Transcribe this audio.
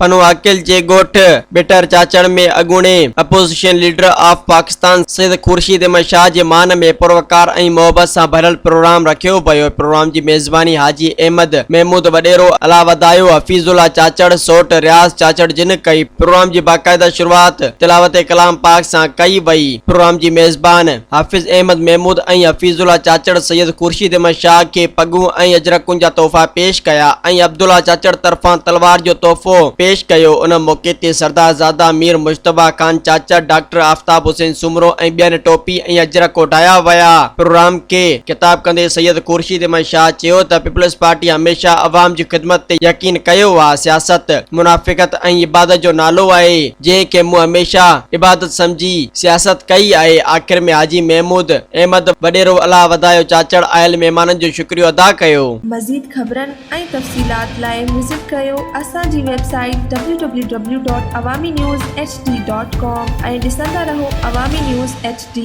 पनो अकील जे गोठ बिटर चाचड़ में अगूणे opposition leader of Pakistan Syed Khurshid Ahmed Shah जे मान में पुरवकार ऐं मोहब्बत सां भरियल प्रोग्राम रखियो पियो। प्रोग्राम जी मेज़बानी हाजी अहमद महमूद वडेरो अला वधायो हफीजुल्ला चाचड़ सोट रियाज़ चाचड़ जिन कई। प्रोग्राम जी बाकायदा शुरुआत तिलावत कलाम पाक सां कई वई। प्रोग्राम जी मेज़बान हाफिज अहमद महमूद ऐं हफीजुल्ला चाचड़ सैयद खुर्शीद अहमद शाह के पगू ऐं अजरकुन जा तोहफ़ा पेश कया ऐं अब्दुल्ला चाचड़ तरफां तलवार जो तोहफ़ो पेश कयो। उन मौके ते सरदारज़ादा मीर मुश्तबा खान चाचड़ डॉक्टर आफ्ताब हुसैन सुमरो ऐं ॿियनि टोपी ऐं अजरक उठाया विया। प्रोग्राम के खिताब कंदे सैयद खुर्शीद अहमद शाह चयो त पीपल्स पार्टी हमेशा अवाम जी ख़िदमत ते यकीन कयो आहे। सियासत मुनाफ़िक़त ऐं इबादत जो नालो आहे जंहिंखे मूं हमेशा इबादत समझी सियासत कई आहे। आख़िर में हाजी महमूद अहमद वडेरो अला वधायो चाचड़ आयल महिमाननि जो शुक्रियो अदा कयो। मज़ीद ख़बरनि ऐं तफ़सीलात लाइ विज़िट कयो असांजी वेबसाइट www.awamiNewsHD.com ऐं ॾिसंदा रहो अवामी न्यूज़ HD।